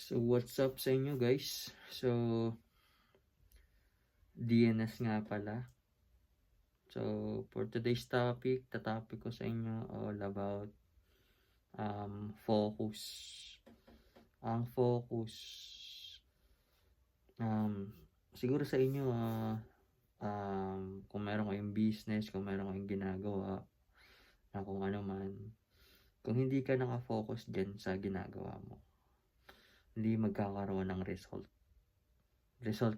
So what's up sa inyo guys? So DNS nga pala. So for today's topic, tatopic ko sa inyo all about focus. Ang focus siguro sa inyo kung meron kayong business, kung meron kayong ginagawa na kung ano man, kung hindi ka nakafocus dyan sa ginagawa mo, hindi magkakaroon ng result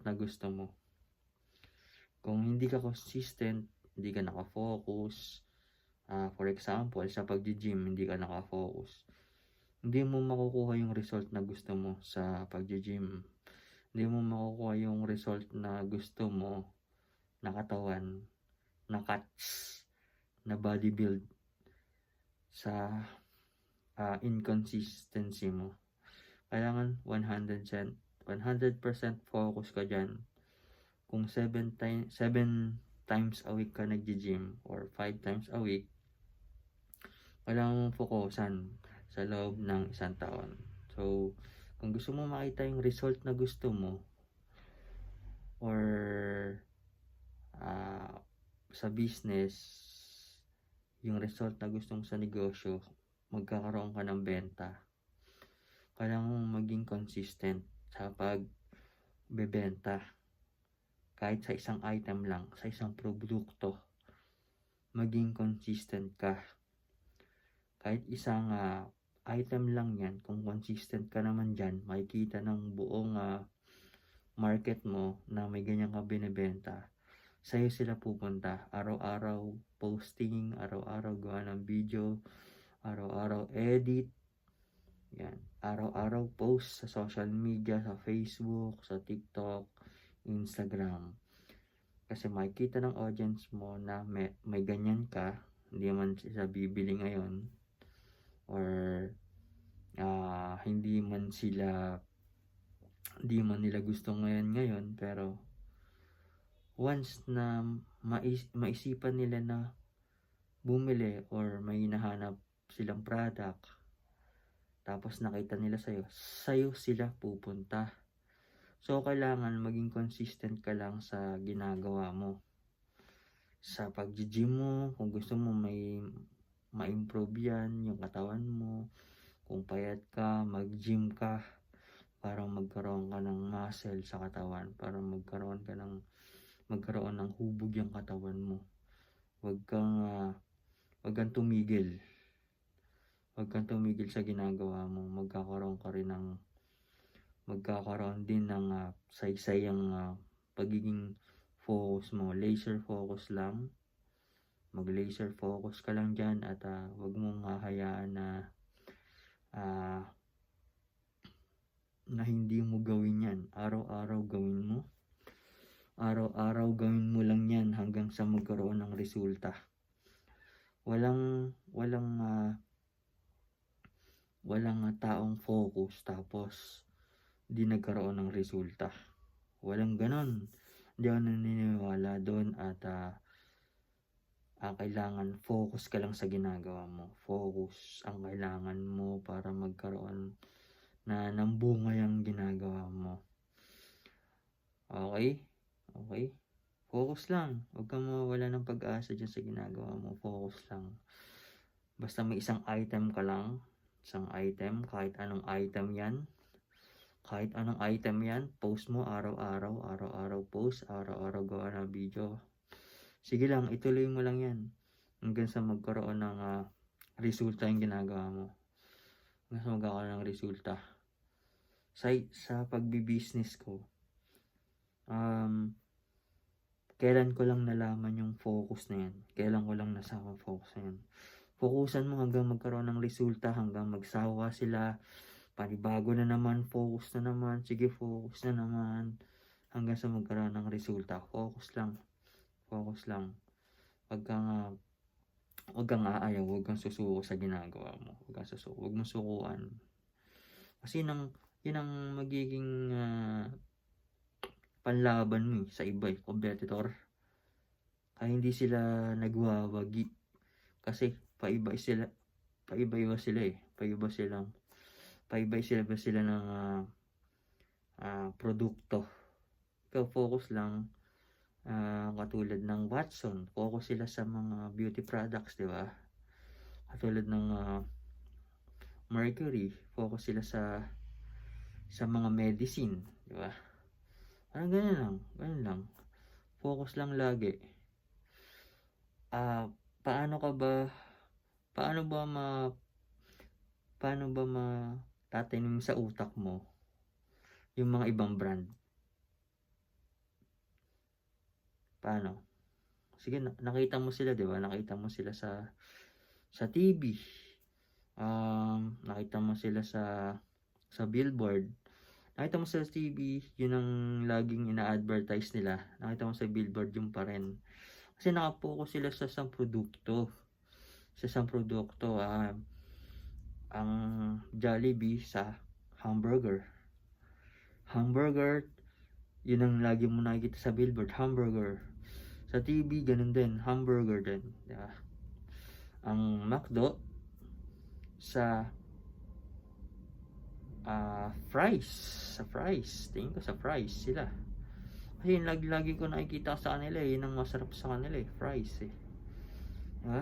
na gusto mo. Kung hindi ka consistent, hindi ka nakafocus, for example, sa pag-gym, hindi ka nakafocus, hindi mo makukuha yung result na gusto mo sa pag-gym. Hindi mo makukuha yung result na gusto mo na katawan, na cuts, na body build sa inconsistency mo. Kailangan 100% focus ka dyan. Kung 7 times a week ka nag-gym or 5 times a week, kailangan mong fokusan sa loob ng isang taon. So, kung gusto mo makita yung result na gusto mo or sa business, yung result na gusto mo sa negosyo, magkakaroon ka ng benta, kailangan mong maging consistent sa pagbebenta. Kahit sa isang item lang, sa isang produkto, maging consistent ka. Kahit isang item lang yan, kung consistent ka naman dyan, makikita ng buong market mo na may ganyan ka binibenta. Sa'yo sila pupunta. Araw-araw posting, araw-araw gawa ng video, araw-araw edit. Yan. Araw-araw post sa social media, sa Facebook, sa TikTok, Instagram. Kasi makikita ng audience mo na may ganyan ka, hindi man sila bibili ngayon or hindi man nila gusto ngayon, pero once na maisipan nila na bumili or may hinahanap silang product, tapos nakita nila sa'yo sila pupunta. So, kailangan maging consistent ka lang sa ginagawa mo. Sa pag-gym mo, kung gusto mo may ma-improve yan, yung katawan mo. Kung payat ka, mag-gym ka para magkaroon ka ng muscle sa katawan. Para magkaroon ng hubog yung katawan mo. Huwag kang tumigil. Huwag kang tumigil sa ginagawa mo. Magkakaroon din ng saysayang pagiging focus mo. Laser focus lang. Mag-laser focus ka lang dyan at huwag mong hahayaan na hindi mo gawin yan. Araw-araw gawin mo. Araw-araw gawin mo lang yan hanggang sa magkaroon ng resulta. Walang taong focus tapos di nagkaroon ng resulta. Walang ganon. Hindi ako naniniwala doon at kailangan focus ka lang sa ginagawa mo. Focus ang kailangan mo para magkaroon na ng bunga yung ginagawa mo. Okay? Focus lang. Huwag kang mawawala ng pag-asa dyan sa ginagawa mo. Focus lang. Basta may isang item ka lang. Isang item, kahit anong item yan. Post mo araw-araw post, araw-araw gawa ng video. Sige lang, ituloy mo lang yan. Hanggang sa magkaroon ng resulta yung ginagawa mo. Hanggang sa magkaroon ng resulta. Sa pagbi-business ko, kailan ko lang nalaman yung focus na yan. Kailan ko lang nasama focus na yan. Fokusan mo hanggang magkaroon ng resulta, hanggang magsawa sila. Panibago na naman, focus na naman, sige focus na naman, hanggang sa magkaroon ng resulta. Focus lang. Huwag kang aayaw, huwag kang susuko sa ginagawa mo. Huwag mong sukuan. Kasi yun ang magiging panlaban mo sa iba, competitor. Kaya hindi sila nagwawagi. Kasi paiba sila silang Paiba-iba sila ng produkto. Ikaw focus lang, katulad ng Watson, focus sila sa mga beauty products, di ba? Katulad ng Mercury, focus sila sa mga medicine, di ba? Parang ganun lang. Focus lang lagi. Paano ba matatanim sa utak mo yung mga ibang brand? Paano? Sige, nakita mo sila, di ba? Nakita mo sila sa TV. Nakita mo sila sa billboard. Nakita mo sa TV, yun ang laging ina-advertise nila. Nakita mo sa billboard, yung pa rin. Kasi nakapokus sila sa isang produkto. Ang Jollibee sa hamburger. Yun ang lagi mo nakikita sa billboard, hamburger. Sa TV, ganun din, hamburger din. Diba? Ang McDo, sa fries. Tingin ko sa fries sila. Kasi yung lagi ko nakikita sa kanila, yun ang masarap sa kanila fries Diba?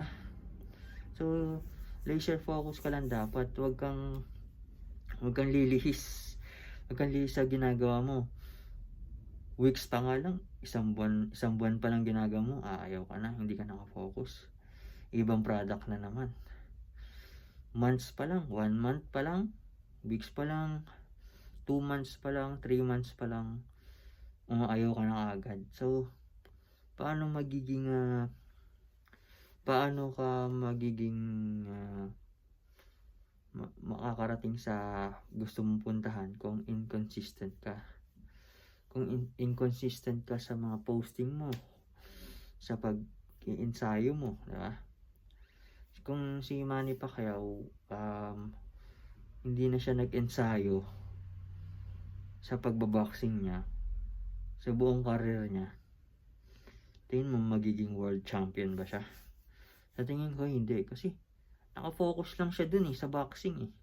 So, laser focus ka lang dapat. Huwag kang lilihis. Huwag kang lilihis sa ginagawa mo. Weeks pa nga lang, isang buwan pa lang ginagawa mo, ayaw ka na, hindi ka nakafocus. Ibang product na naman. Months pa lang, 1 month pa lang, weeks pa lang, 2 months pa lang, 3 months pa lang, ayaw ka na agad. So, paano ka magiging makakarating sa gusto mong puntahan kung inconsistent ka? Kung inconsistent ka sa mga posting mo, sa pag-iensayo mo, diba? Kung si Manny Pacquiao, hindi na siya nag-ensayo sa pagbaboxing niya, sa buong career niya, tingin mo magiging world champion ba siya? Sa tingin ko hindi, kasi nakafocus lang siya dun sa boxing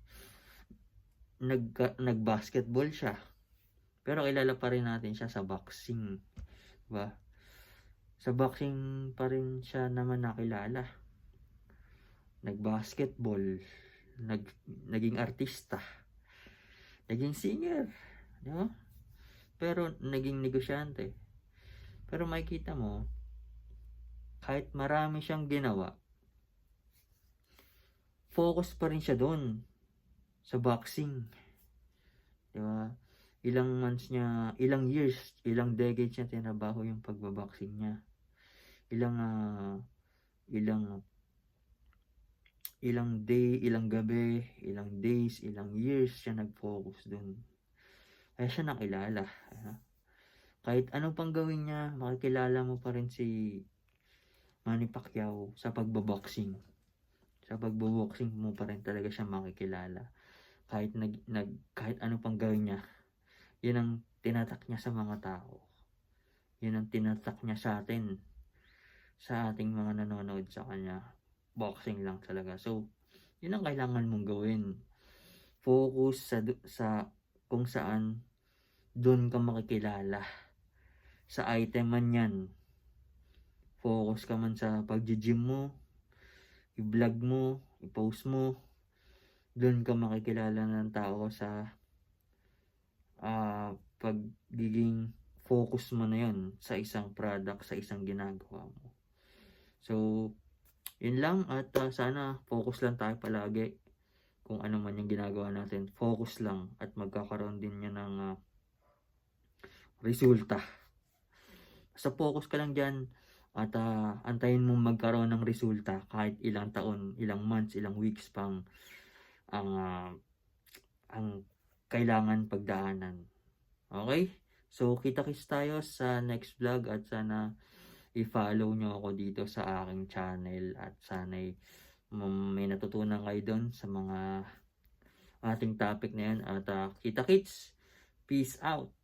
Nag-basketball siya, pero kilala pa rin natin siya sa boxing, diba? Sa boxing pa rin siya naman nakilala. Nag-basketball, naging artista, naging singer, diba? Pero naging negosyante. Pero makikita mo, kahit marami siyang ginawa, focus pa rin siya doon sa boxing, diba? Ilang months niya, ilang years, ilang decades niya tinabaho yung pagbaboxing niya. Ilang day, ilang gabi, ilang days, ilang years siya nag-focus dun. Kaya siya nakilala. Kahit anong pang gawin niya, makikilala mo pa rin si Manny Pacquiao sa pagbaboxing. Sa pagbaboxing mo pa rin talaga siya makikilala. Kahit anong pang gawin niya, yun ang tinatak niya sa mga tao. Yun ang tinatak niya sa atin, sa ating mga nanonood sa kanya. Boxing lang talaga. So, yun ang kailangan mong gawin. Focus sa kung saan doon ka makikilala. Sa item man yan. Focus ka man sa pag-gym mo, i-vlog mo, i-post mo. Doon ka makikilala ng tao sa pagiging focus mo na yun sa isang product, sa isang ginagawa mo. So, yun lang, at sana focus lang tayo palagi kung ano man yung ginagawa natin. Focus lang at magkakaroon din yan ng resulta. Sa focus ka lang dyan at antayin mo magkaroon ng resulta kahit ilang taon, ilang months, ilang weeks pang ang kailangan pagdaanan. Okay? So, kita-kits tayo sa next vlog at sana i-follow nyo ako dito sa aking channel at sana'y may natutunan kayo doon sa mga ating topic na yan at kita-kits, peace out.